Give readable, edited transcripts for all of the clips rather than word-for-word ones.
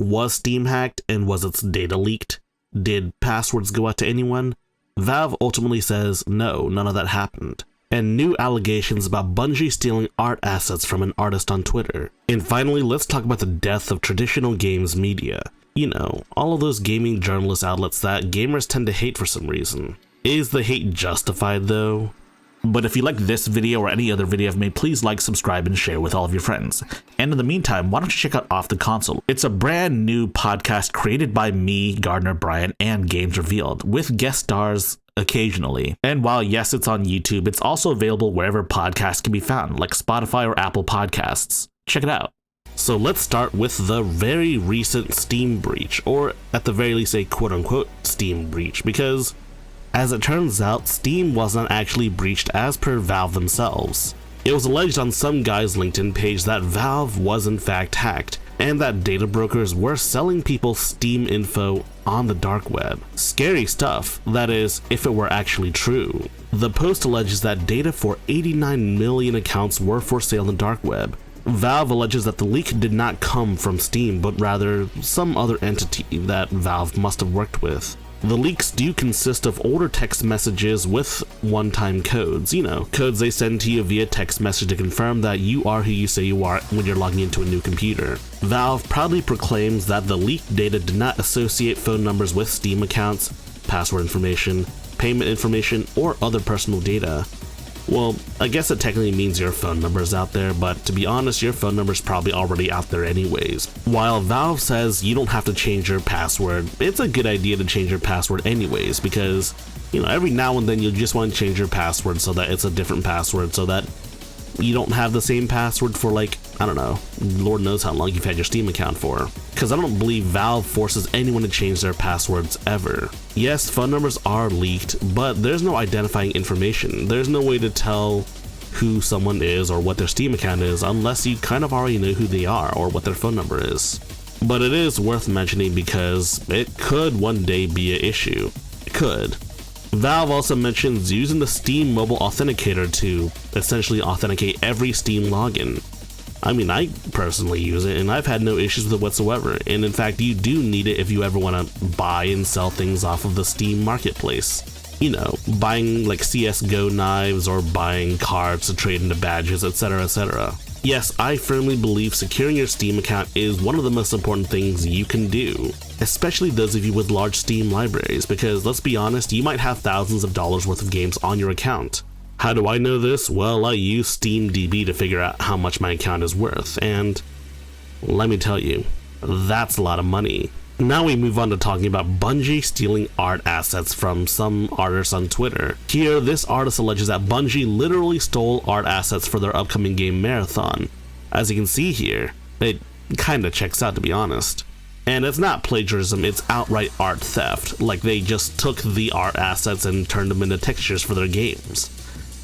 Was Steam hacked and was its data leaked? Did passwords go out to anyone? Valve ultimately says no, none of that happened. And new allegations about Bungie stealing art assets from an artist on Twitter. And finally, let's talk about the death of traditional games media. You know, all of those gaming journalist outlets that gamers tend to hate for some reason. Is the hate justified though? But if you like this video or any other video I've made, please like, subscribe, and share with all of your friends. And in the meantime, why don't you check out Off the Console? It's a brand new podcast created by me, Gardner Bryant, and Games Revealed, with guest stars occasionally. And while yes, it's on YouTube, it's also available wherever podcasts can be found, like Spotify or Apple Podcasts. Check it out. So let's start with the very recent Steam breach, or at the very least a quote-unquote Steam breach, because as it turns out, Steam wasn't actually breached as per Valve themselves. It was alleged on some guy's LinkedIn page that Valve was in fact hacked, and that data brokers were selling people Steam info on the dark web. Scary stuff, that is, if it were actually true. The post alleges that data for 89 million accounts were for sale on the dark web. Valve alleges that the leak did not come from Steam, but rather some other entity that Valve must have worked with. The leaks do consist of older text messages with one-time codes, you know, codes they send to you via text message to confirm that you are who you say you are when you're logging into a new computer. Valve proudly proclaims that the leaked data did not associate phone numbers with Steam accounts, password information, payment information, or other personal data. Well, I guess it technically means your phone number is out there, but to be honest, your phone number is probably already out there anyways. While Valve says you don't have to change your password, it's a good idea to change your password anyways, because, you know, every now and then you just want to change your password so that it's a different password, so that you don't have the same password for, like, I don't know, Lord knows how long you've had your Steam account for. Because I don't believe Valve forces anyone to change their passwords ever. Yes, phone numbers are leaked, but there's no identifying information. There's no way to tell who someone is or what their Steam account is unless you kind of already know who they are or what their phone number is. But it is worth mentioning because it could one day be an issue. It could. Valve also mentions using the Steam mobile authenticator to essentially authenticate every Steam login. I mean, I personally use it and I've had no issues with it whatsoever, and in fact you do need it if you ever want to buy and sell things off of the Steam marketplace. You know, buying like CSGO knives or buying cards to trade into badges, etc, etc. Yes, I firmly believe securing your Steam account is one of the most important things you can do, especially those of you with large Steam libraries, because let's be honest, you might have thousands of dollars worth of games on your account. How do I know this? Well, I use SteamDB to figure out how much my account is worth, and let me tell you, that's a lot of money. Now we move on to talking about Bungie stealing art assets from some artists on Twitter. Here, this artist alleges that Bungie literally stole art assets for their upcoming game Marathon. As you can see here, it kinda checks out, to be honest. And it's not plagiarism, it's outright art theft. Like, they just took the art assets and turned them into textures for their games.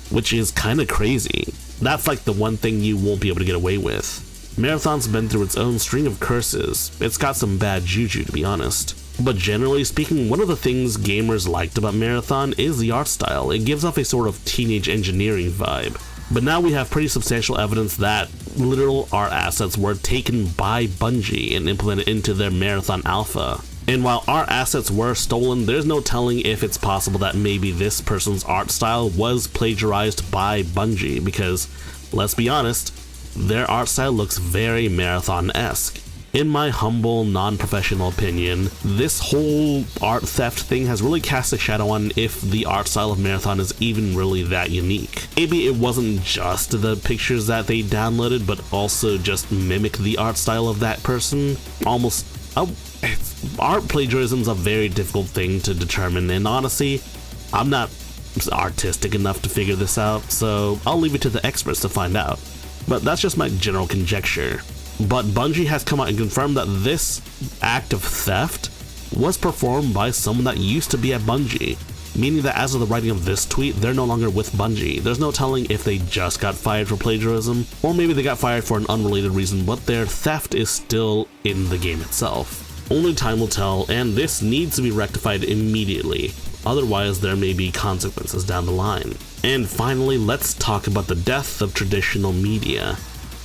Which is kinda crazy. That's like the one thing you won't be able to get away with. Marathon's been through its own string of curses. It's got some bad juju, to be honest. But generally speaking, one of the things gamers liked about Marathon is the art style. It gives off a sort of teenage engineering vibe. But now we have pretty substantial evidence that literal art assets were taken by Bungie and implemented into their Marathon alpha. And while art assets were stolen, there's no telling if it's possible that maybe this person's art style was plagiarized by Bungie, because, let's be honest, their art style looks very Marathon-esque. In my humble, non-professional opinion, this whole art theft thing has really cast a shadow on if the art style of Marathon is even really that unique. Maybe it wasn't just the pictures that they downloaded, but also just mimic the art style of that person. Art plagiarism is a very difficult thing to determine, and honestly, I'm not artistic enough to figure this out, so I'll leave it to the experts to find out. But that's just my general conjecture. But Bungie has come out and confirmed that this act of theft was performed by someone that used to be at Bungie, meaning that as of the writing of this tweet, they're no longer with Bungie. There's no telling if they just got fired for plagiarism, or maybe they got fired for an unrelated reason, but their theft is still in the game itself. Only time will tell, and this needs to be rectified immediately. Otherwise, there may be consequences down the line. And finally, let's talk about the death of traditional media.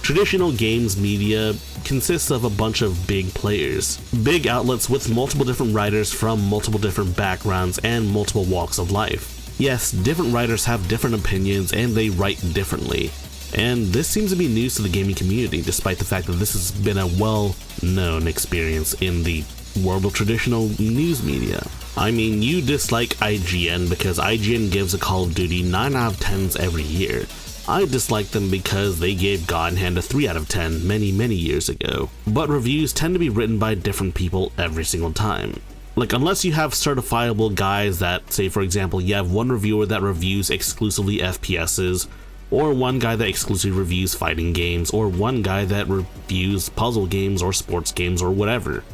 Traditional games media consists of a bunch of big players, big outlets with multiple different writers from multiple different backgrounds and multiple walks of life. Yes, different writers have different opinions and they write differently. And this seems to be news to the gaming community, despite the fact that this has been a well-known experience in the world of traditional news media. I mean, you dislike IGN because IGN gives a Call of Duty 9 out of 10s every year. I dislike them because they gave God in Hand a 3 out of 10 many years ago. But reviews tend to be written by different people every single time. Like, unless you have certifiable guys that, say for example, you have one reviewer that reviews exclusively FPSs, or one guy that exclusively reviews fighting games, or one guy that reviews puzzle games or sports games or whatever.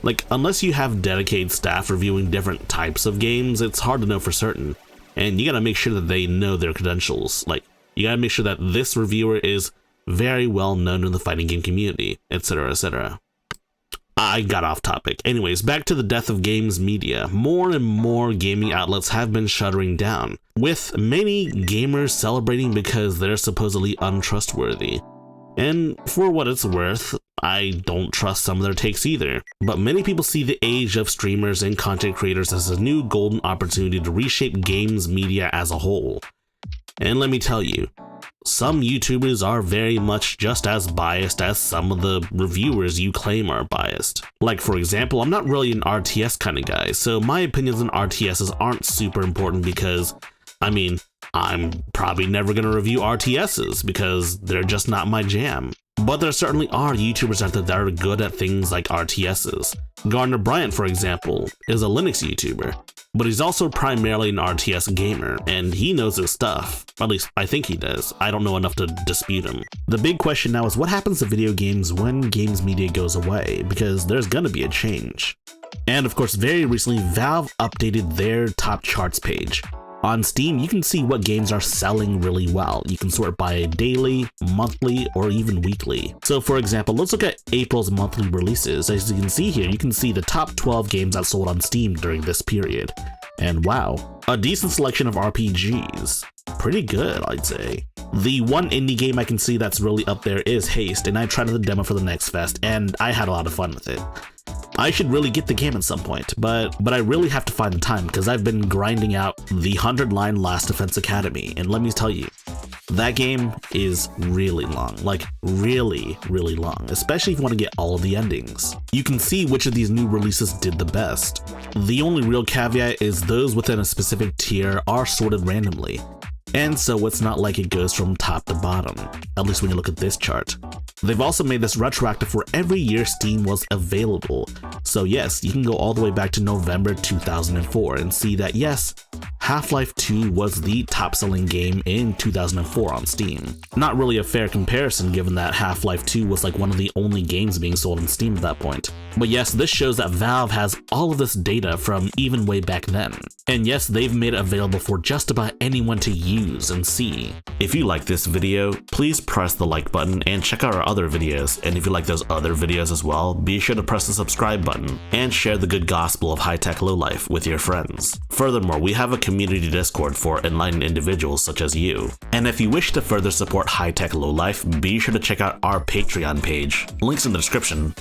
Like, unless you have dedicated staff reviewing different types of games, it's hard to know for certain. And you gotta make sure that they know their credentials. Like, you gotta make sure that this reviewer is very well known in the fighting game community, etc, etc. I got off topic. Anyways, back to the death of games media. More and more gaming outlets have been shuttering down, with many gamers celebrating because they're supposedly untrustworthy. And for what it's worth, I don't trust some of their takes either. But many people see the age of streamers and content creators as a new golden opportunity to reshape games media as a whole. And let me tell you, some YouTubers are very much just as biased as some of the reviewers you claim are biased. Like, for example, I'm not really an RTS kind of guy, so my opinions on RTSs aren't super important because, I mean, I'm probably never going to review RTSs because they're just not my jam. But there certainly are YouTubers out there that are good at things like RTSs. Gardner Bryant, for example, is a Linux YouTuber, but he's also primarily an RTS gamer, and he knows his stuff. At least, I think he does. I don't know enough to dispute him. The big question now is what happens to video games when games media goes away, because there's gonna be a change. And of course, very recently, Valve updated their top charts page. On Steam, you can see what games are selling really well. You can sort by daily, monthly, or even weekly. So for example, let's look at April's monthly releases. As you can see here, you can see the top 12 games that sold on Steam during this period. And wow, a decent selection of RPGs. Pretty good, I'd say. The one indie game I can see that's really up there is Haste, and I tried the demo for the Next Fest, and I had a lot of fun with it. I should really get the game at some point, but I really have to find the time because I've been grinding out the 100-line Last Defense Academy, and let me tell you, that game is really long, like really long, especially if you want to get all of the endings. You can see which of these new releases did the best. The only real caveat is those within a specific tier are sorted randomly, and so it's not like it goes from top to bottom, at least when you look at this chart. They've also made this retroactive for every year Steam was available. So yes, you can go all the way back to November 2004 and see that yes, Half-Life 2 was the top-selling game in 2004 on Steam. Not really a fair comparison given that Half-Life 2 was like one of the only games being sold on Steam at that point. But yes, this shows that Valve has all of this data from even way back then. And yes, they've made it available for just about anyone to use and see. If you like this video, please press the like button and check out our other videos. And if you like those other videos as well, be sure to press the subscribe button and share the good gospel of high-tech lowlife with your friends. Furthermore, we have a community Discord for enlightened individuals such as you. And if you wish to further support high-tech lowlife, be sure to check out our Patreon page. Links in the description.